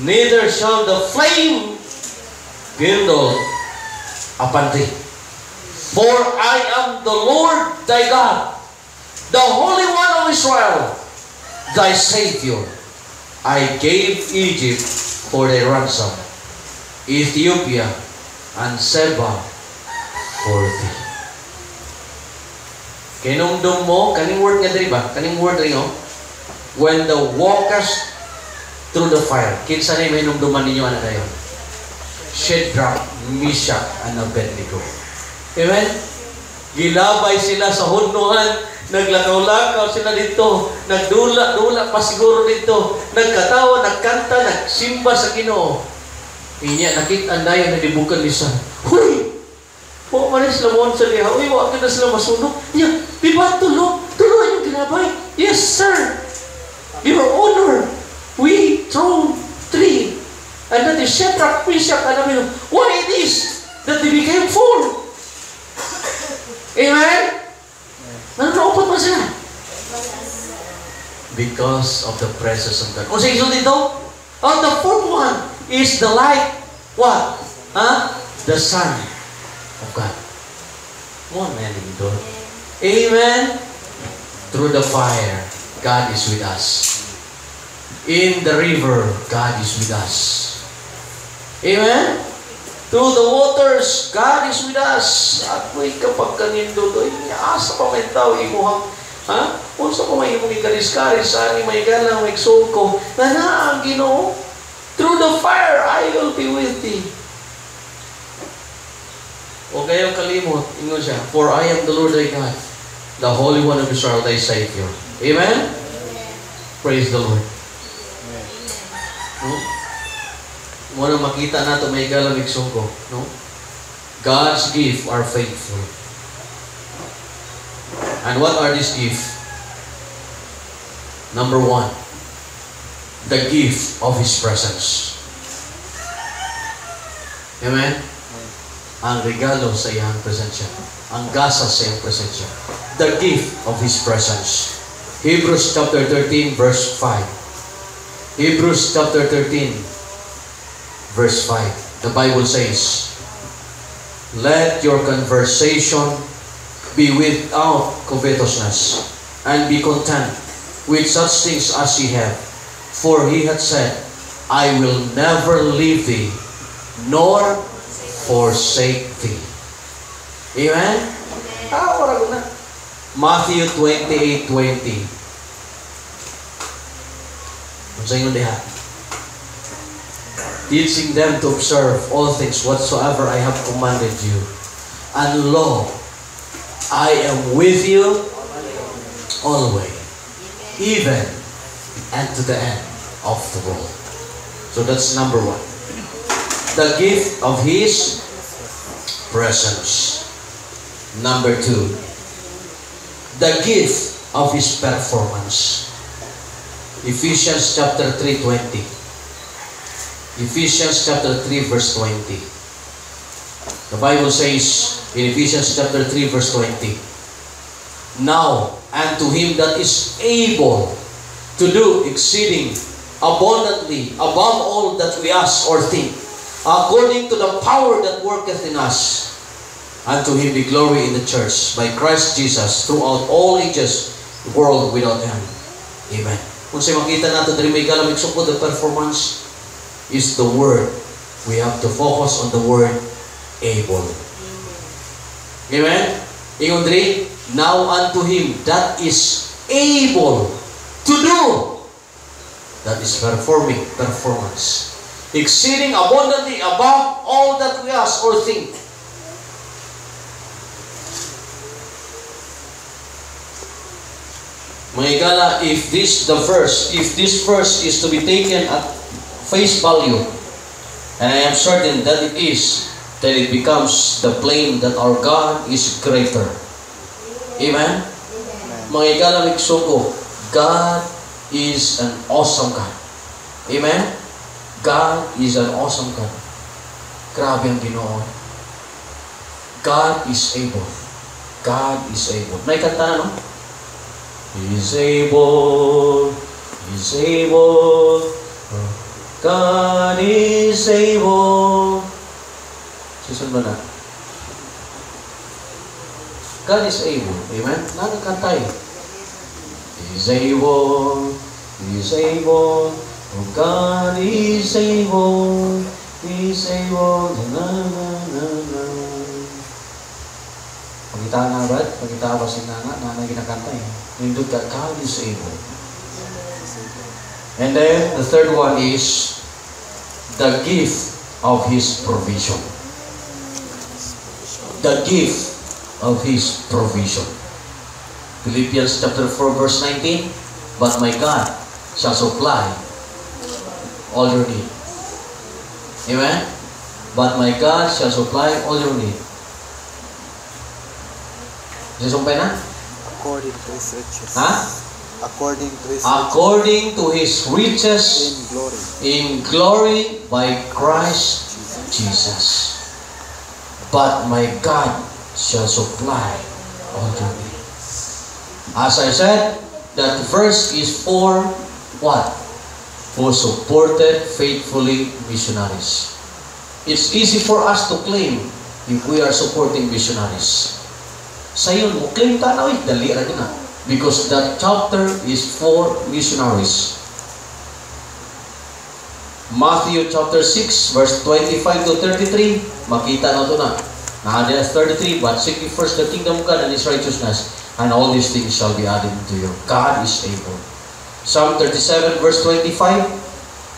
neither shall the flame kindle upon thee. For I am the Lord thy God, the Holy One of Israel, thy Savior. I gave Egypt for thy ransom, Ethiopia and Seba for thee. Kinumdum mo, kaning word nga diri ba? Kaning word rin o? When thou walkest through the fire. Kinsa na yung hinumduman ninyo na tayo? Shadrach, Meshach, and Abednego. Amen? Gilabay sila sa hunduhan, naglakaw-lakaw sila dito, nagdula-dula pa siguro dito, nagkatawa, nagkanta, nagsimba sa Ginoo. Inya, nakita na yung nalibukan ni San. Huy! Huwag man sila mohon sa liha. Uy, huwag ka na sila masunog. Yeah, di ba tulog? Tulungan yung ginabay. Yes, sir. Your honor. We throw three. And then the Shadrach, Meshach, and Abednego. Why it is that they became four? Amen? Nanonood pa sila. Because of the presence of God. O sige, so dito, on the fourth one is the light. What? The Son of God. One man dito. Amen? Through the fire, God is with us. In the river, God is with us. Amen? Through the waters, God is with us. At may kapag kanindo doy, asa pa may tao imuhang, ha? Unsa pa may imong ikaris-karis, ani may galang, may sulko, na ang Ginoo. Through the fire, I will be with thee. O kayong kalimot, ingon siya, for I am the Lord thy God, the Holy One of Israel, thy Savior. Amen? Praise the Lord. No? Muna makita nato may galamig sungko, no? God's gifts are faithful. And what are these gifts? Number 1, the gift of His presence. Amen? Ang regalo sa iyang presensya. Ang gasa sa iyang presensya. The gift of His presence. Hebrews chapter 13 verse 5. Hebrews chapter 13 verse 5. The Bible says, let your conversation be without covetousness, and be content with such things as ye have. For He hath said, I will never leave thee, nor forsake thee. Amen? Wala ko na. Matthew 28:20. Ano sa inyo diha? Teaching them to observe all things whatsoever I have commanded you. And lo, I am with you always, even unto the end of the world. So that's number 1. The gift of His presence. Number 2, the gift of His performance. Ephesians chapter 3:20. Ephesians chapter 3 verse 20. The Bible says in Ephesians chapter 3 verse 20, now unto Him that is able to do exceeding abundantly above all that we ask or think, according to the power that worketh in us, unto Him be glory in the church by Christ Jesus throughout all ages, world without end. Amen. Kung sa makita natin diri may galamig sukod the performance is the word. We have to focus on the word able. Amen? Ingon diri, now unto Him that is able to do. That is performing, performance. Exceeding abundantly above all that we ask or think. Mga igala, if this verse is to be taken at face value, and I am certain that it is, then it becomes the claim that our God is greater. Amen? Mga igala nagsuko, God is an awesome God. Amen? God is an awesome God. Grabe ang Ginoo. God is able. God is able. May kanta na, no? He's able. He's able. God is able. Susunod na. God is able. Amen? Nakakantay. He's able. He's able. Oh, God is able. He's able. Na, na, na, na. Pagkita nga ba? Pagkita ba si Nana? Nana ginakantay. Nindot ka, God is able. And then, the third one is the gift of His provision. The gift of His provision. Philippians chapter 4 verse 19, but my God shall supply all your need. Amen? But my God shall supply all your need. Sisumpay na? According to His riches. Ha? According to His According to His riches in glory by Christ Jesus. But my God shall supply all your need. As I said, that verse is for what? For supported faithfully missionaries. It's easy for us to claim if we are supporting missionaries. Sayon mo, claim ta na, dali ra na. Because that chapter is for missionaries. Matthew chapter 6, verse 25 to 33. Makita na ito na. Nahadya 33, but seek ye first the kingdom of God and His righteousness, and all these things shall be added to you. God is able. Psalm 37, verse 25.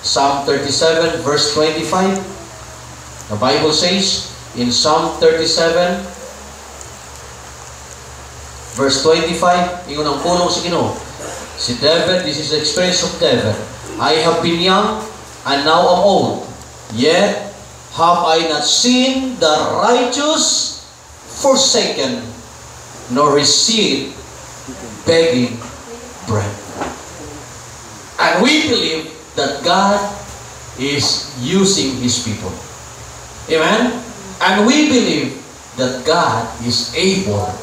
Psalm 37, verse 25. The Bible says, in Psalm 37, verse 25, yung ang pulong si Ginoo. Si David, this is the experience of David. I have been young, and now am old. Yet have I not seen the righteous forsaken, nor his seed begging bread. And we believe that God is using His people. Amen? And we believe that God is able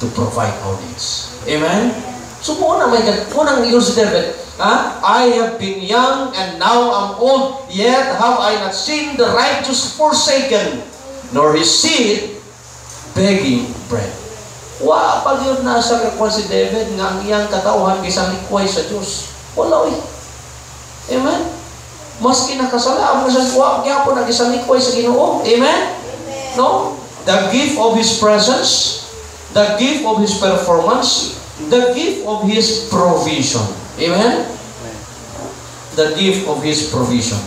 to provide our needs. Amen? So, unang use David, I have been young and now am old, yet have I not seen the righteous forsaken, nor his seed begging bread. Wa pag yun nasa kakwan si David nga ang iyang katauhan kisang likway sa Diyos. Wala eh. Amen? Maski nakasala, ang masang kuha, kaya po nag-isang likway sa Ginoo. Amen? No? The gift of His presence, the gift of His performance, the gift of His provision. Amen? The gift of His provision.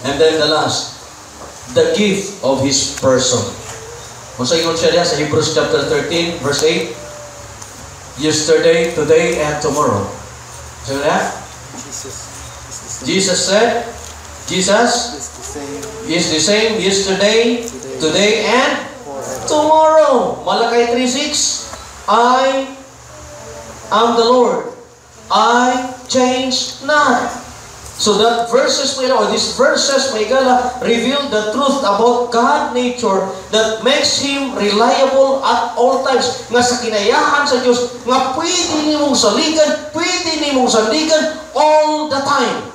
And then the last, the gift of His person. Kung sa ingon siya sa Hebrews chapter 13, verse 8, yesterday, today, and tomorrow. So that? Jesus said, Jesus is the same yesterday, today, and tomorrow. Malachi 3:6, I am the Lord. I change not. So that verses, these verses, reveal the truth about God nature that makes Him reliable at all times. Nga sa kinayahan sa Diyos, nga pwede nimong saligan, pwede nimong sandigan all the time.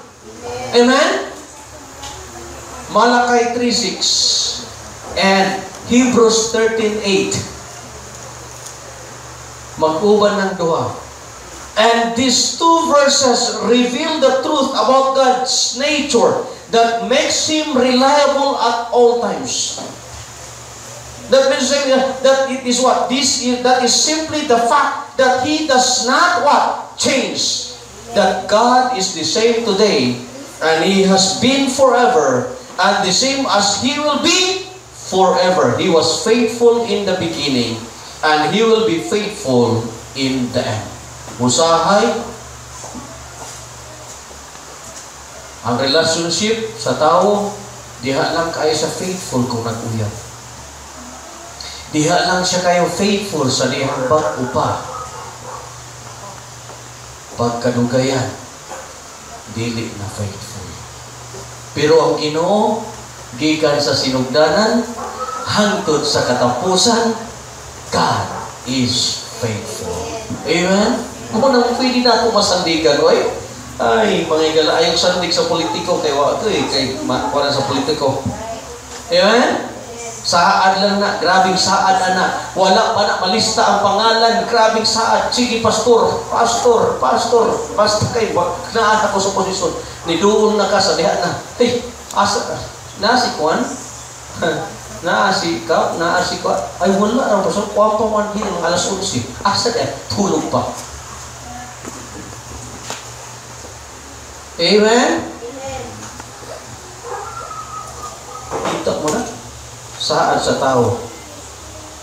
Amen? Malachi 3:6 and Hebrews 13:8. Mag-uban ng duha. And these two verses reveal the truth about God's nature that makes Him reliable at all times. That means that it is what? That is simply the fact that He does not what? Change. That God is the same today and He has been forever and the same as He will be forever. He was faithful in the beginning and He will be faithful in the end. Usahay ang relationship sa tao, diha lang kayo sa faithful kung nag-uyab. Diha lang siya kayo faithful sa dihang pag-upa. Pagkadugayan, dili na faithful. Pero ang Ginoo, gikan sa sinugdanan, hangtod sa katapusan, God is faithful. Amen? Kung nang pwede na ito masandigan, ay, mga igala, ayong sandig sa politiko, kay wala sa politiko. Amen? Saad lang na, grabing saad na. Wala pa na, malista ang pangalan, grabing saad. Sige, pastor, kay, naan ako sa posisyon. Nidoon na ka sa diha na. Hey, asa, nasi kuan? Naasi ka? Ay, wala na, pastor, kuwan pa man din, mga alas 11. Asa ka? Tulog pa. Amen? Kita mo na. Saad sa tao.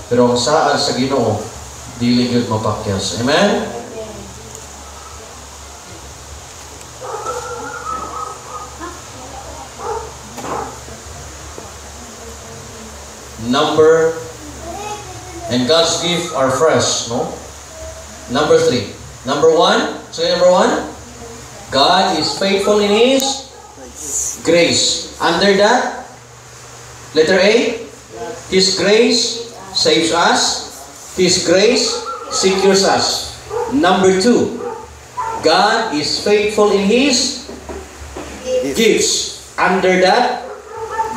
Pero ang saad sa Ginoo, dili gyud mapakyas. Amen? Number, and God's gift are fresh, no? Number 3. Number 1, say number 1. God is faithful in His grace. Under that, letter A, His grace saves us. His grace secures us. Number 2, God is faithful in His gifts. Under that,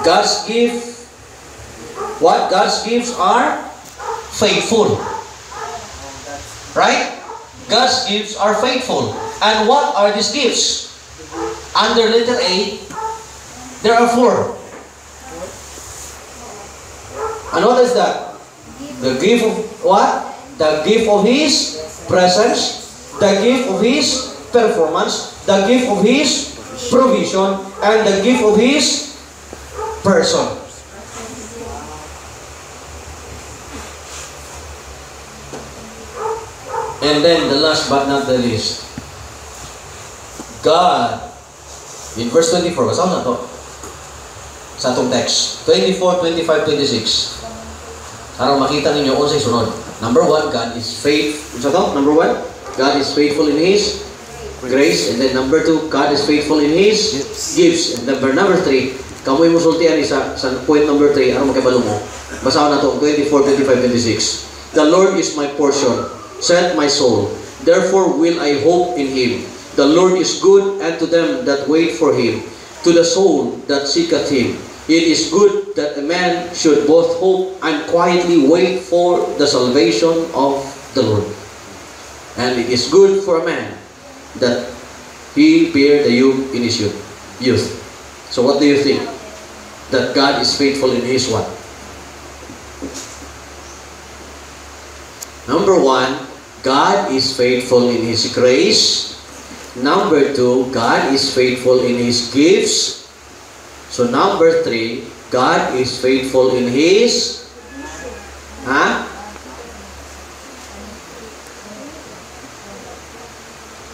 God's gift, what? God's gifts are faithful. Right? God's gifts are faithful. And what are these gifts? Under letter A, there are 4. And what is that? The gift of what? The gift of His presence, the gift of His performance, the gift of His provision, and the gift of His person. And then the last but not the least, God, in verse 24, basaw na to sa atong text, 24, 25, 26. Para makita ninyo kung sa'y sunod. Number 1, God is faithful. Number 1, God is faithful in His grace. And then number 2, God is faithful in His gifts. And number 3, kamoy mo sultian sa point number 3, ano makibalo mo? Basaw na to, 24, 25, 26. The Lord is my portion, said my soul. Therefore will I hope in Him. The Lord is good unto them that wait for Him, to the soul that seeketh Him. It is good that a man should both hope and quietly wait for the salvation of the Lord. And it is good for a man that he bear the yoke in his youth. So what do you think? That God is faithful in His what? Number 1, God is faithful in His grace. Number 2, God is faithful in His gifts. So number 3, God is faithful in His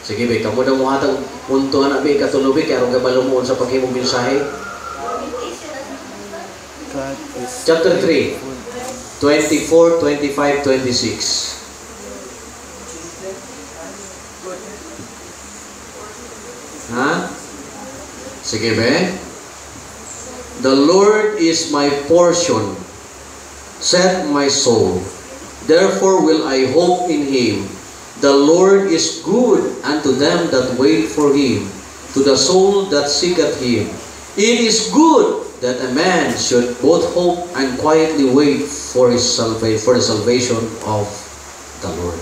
Sige, be, kamu daw mo hatang punto na, be, katulobi, kaya arong kabalo mo sa paghimong mensahe. Chapter 3, 24, 25, 26. Sige, be. The Lord is my portion, said my soul. Therefore will I hope in Him. The Lord is good unto them that wait for Him, to the soul that seeketh Him. It is good that a man should both hope and quietly wait for the salvation of the Lord.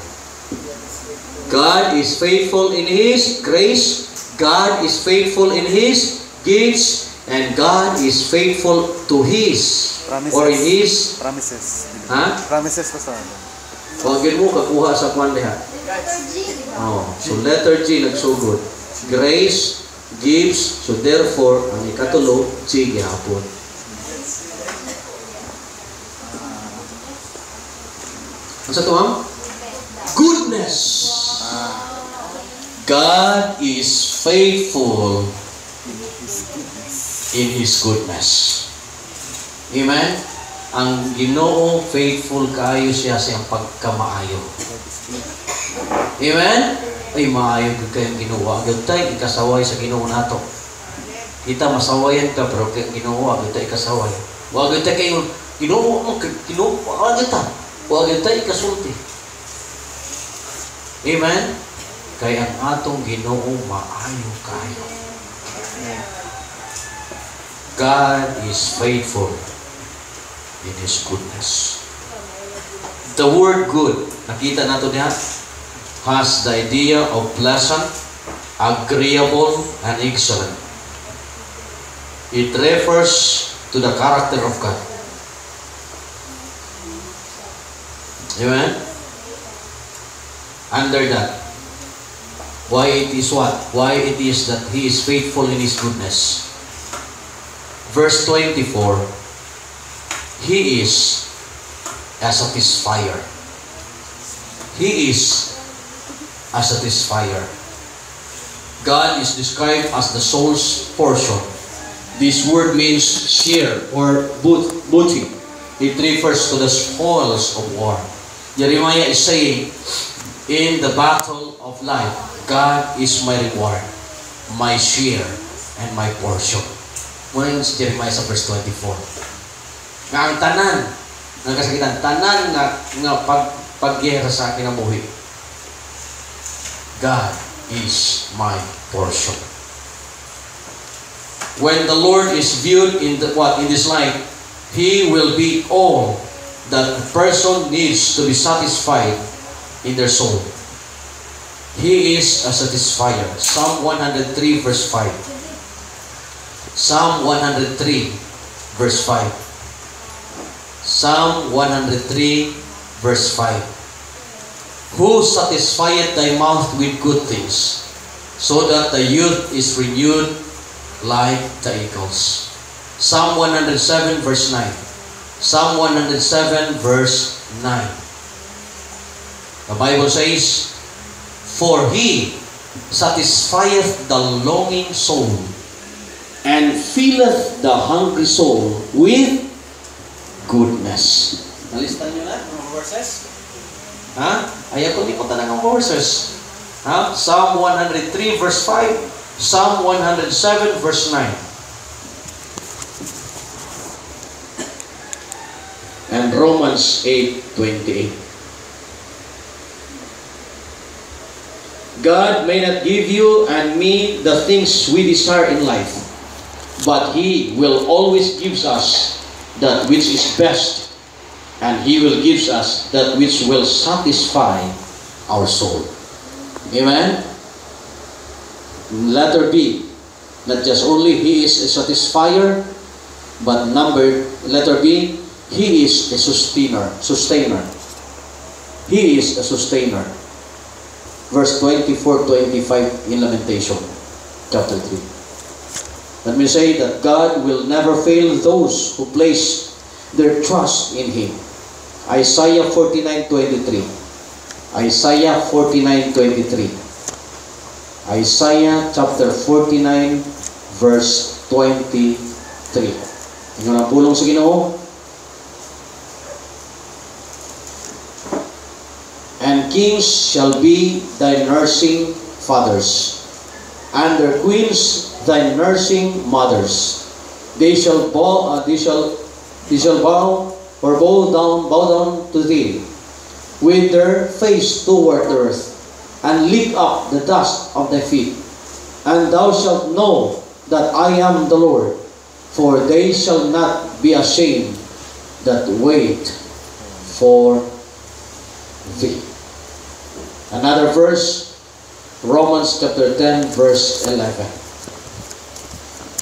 God is faithful in His grace. God is faithful in His gifts. And God is faithful to His promises. Or in His promises. Promises pa sa Huwagin mo kakuha sa kwan diha. So letter G nagsugod. Grace gives, so therefore ang ikatulo G gihapon. Ano sa tuwang? Goodness. God is faithful in His goodness. Amen? Ang Ginoo, faithful kayo siya sa pagkamaayo. Amen? Ay, maayo kayong ginawa. Agad tayo, ikasaway sa Ginoo nato. Kita masawayan ka, pero kayong ginawa, agad tayo ikasaway. Agad tayo kayong Ginoo mo, agad tayo. Agad tayo ikasulti. Amen? Kaya ang atong Ginoo, maayo kayo. God is faithful in His goodness. The word good, nakita nato niya, has the idea of pleasant, agreeable, and excellent. It refers to the character of God. Amen? Under that, why it is what? Why it is that He is faithful in His goodness. Verse 24, He is a satisfier. He is a satisfier. God is described as the soul's portion. This word means share or booty. It refers to the spoils of war. Jeremiah is saying, in the battle of life, God is my reward, my share, and my portion. Muna yun si Jeremiah sa verse 24. Nga ang tanan, nga kasakitan, tanan nga paggera sa akin ang buhi. God is my portion. When the Lord is viewed in this life, He will be all that a person needs to be satisfied in their soul. He is a satisfier. Psalm 103 verse 5. Psalm 103 verse 5. Psalm 103 verse 5. Who satisfieth thy mouth with good things, so that the youth is renewed like the eagles. Psalm 107 verse 9. Psalm 107 verse 9. The Bible says, for he satisfieth the longing soul, and filleth the hungry soul with goodness. Nalistan nyo na mga verses? Ha? Ayaw ko di ko talagang verses. Ha? Psalm 103 verse 5, Psalm 107 verse 9. And Romans 8:28. God may not give you and me the things we desire in life, but He will always give us that which is best, and He will give us that which will satisfy our soul. Amen? Letter B, not just only He is a satisfier, but letter B, He is a sustainer. He is a sustainer. Verse 24-25 in Lamentation, chapter 3. Let me say that God will never fail those who place their trust in Him. Isaiah 49:23. Isaiah 49:23. Isaiah chapter 49 verse 23. Tingnan ang pulong sa Ginoo. And kings shall be thy nursing fathers, and their queens thy nursing mothers. They shall bow down to thee, with their face toward the earth, and lick up the dust of thy feet. And thou shalt know that I am the Lord, for they shall not be ashamed that wait for thee. Another verse, Romans chapter 10 verse 11.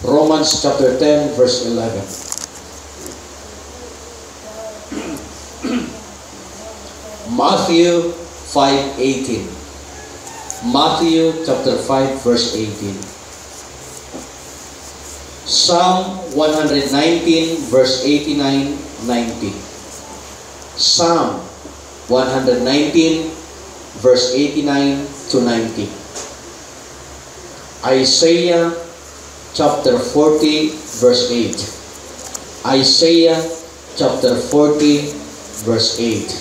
Romans chapter 10 verse 11. Matthew 5:18. Matthew chapter 5 verse 18. Psalm 119 verse 89-90. Psalm 119 verse 89-90. Isaiah chapter 40 verse 8. Isaiah chapter 40 verse 8.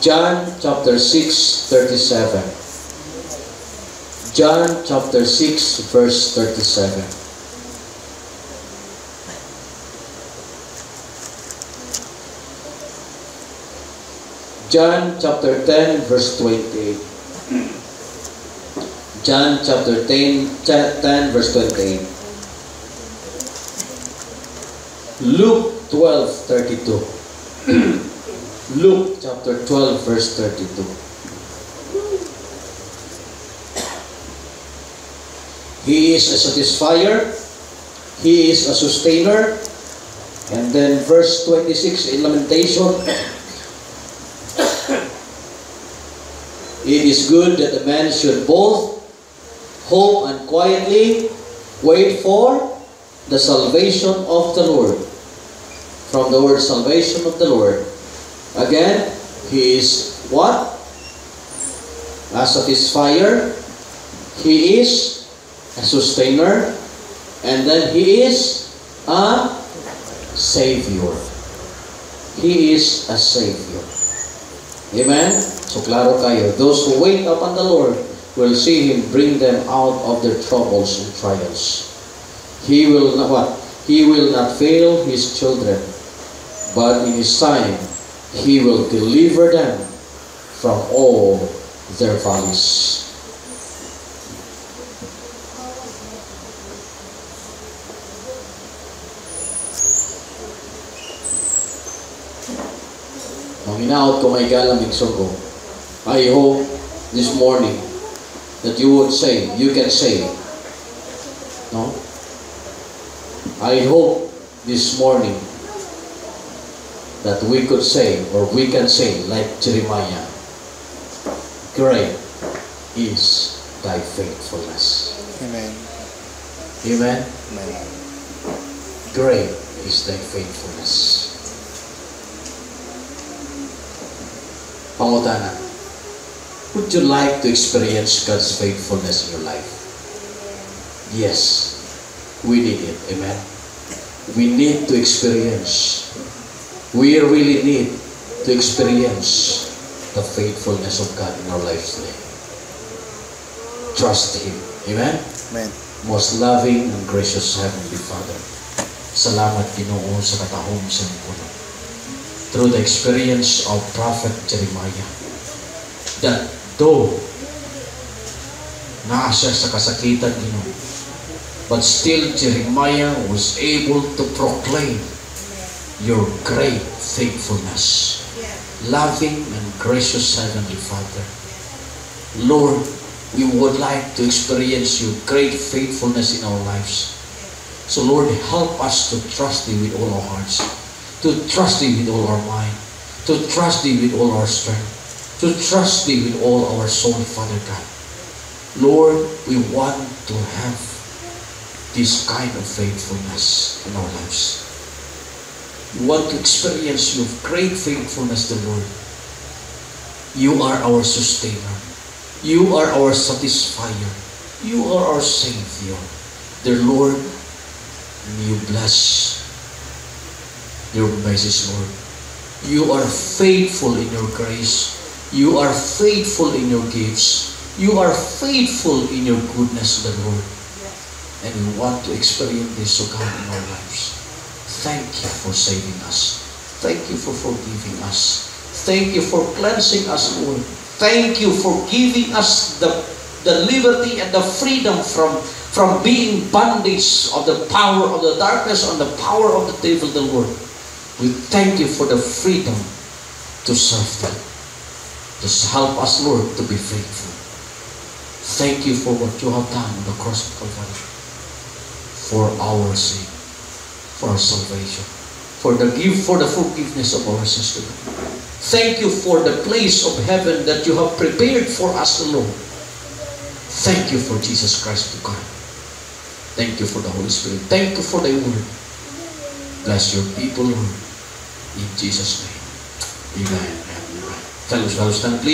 John chapter 6:37. John chapter 6 verse 37. John chapter 10 verse 28. John chapter 10 verse 28. Luke 12:32. Luke chapter 12 verse 32. He is a satisfier. He is a sustainer. And then verse 26 in Lamentation. It is good that a man should both hope and quietly wait for the salvation of the Lord. From the word salvation of the Lord. Again, He is what? A satisfier. He is a sustainer. And then He is a Savior. He is a Savior. Amen? So klaro kayo, those who wait upon the Lord will see Him bring them out of their troubles and trials. He will not what? He will not fail His children, but in His time, He will deliver them from all their follies. Ang hinaot ko may galamig sugo. I hope this morning that you would say, you can say, no? I hope this morning that we could say, or we can say, like Jeremiah, great is thy faithfulness. Amen. Amen? Amen. Great is thy faithfulness. Pangutana, would you like to experience God's faithfulness in your life? Yes, we need it. Amen? We need to experience. We really need to experience the faithfulness of God in our lives today. Trust Him. Amen? Amen. Most loving and gracious Heavenly Father, salamat Ginoo sa katahom sa puno. Through the experience of Prophet Jeremiah, that though nasa sa kasakitan Ginoo, but still Jeremiah was able to proclaim your great faithfulness. Loving and gracious Heavenly Father, Lord, we would like to experience your great faithfulness in our lives. So Lord, help us to trust Thee with all our hearts, to trust Thee with all our mind, to trust Thee with all our strength, to trust Thee with all our soul, Father God. Lord, we want to have this kind of faithfulness in our lives. We want to experience your great faithfulness, the Lord. You are our sustainer. You are our satisfier. You are our Savior. Dear Lord, you bless your message, Lord. You are faithful in your grace. You are faithful in your gifts. You are faithful in your goodness, the Lord. And we want to experience this, O God, in our lives. Thank you for saving us. Thank you for forgiving us. Thank you for cleansing us, Lord. Thank you for giving us the liberty and the freedom from being bondage of the power of the darkness and the power of the devil, the Lord. We thank you for the freedom to serve Thee. Just help us, Lord, to be faithful. Thank you for what you have done on the cross of Calvary, for our sake, for our salvation, for the forgiveness of our sins. Thank you for the place of heaven that you have prepared for us alone. Thank you for Jesus Christ, God. Thank you for the Holy Spirit. Thank you for thy word. Bless your people, Lord. In Jesus' name. Amen. Amen. Fellows, stand please.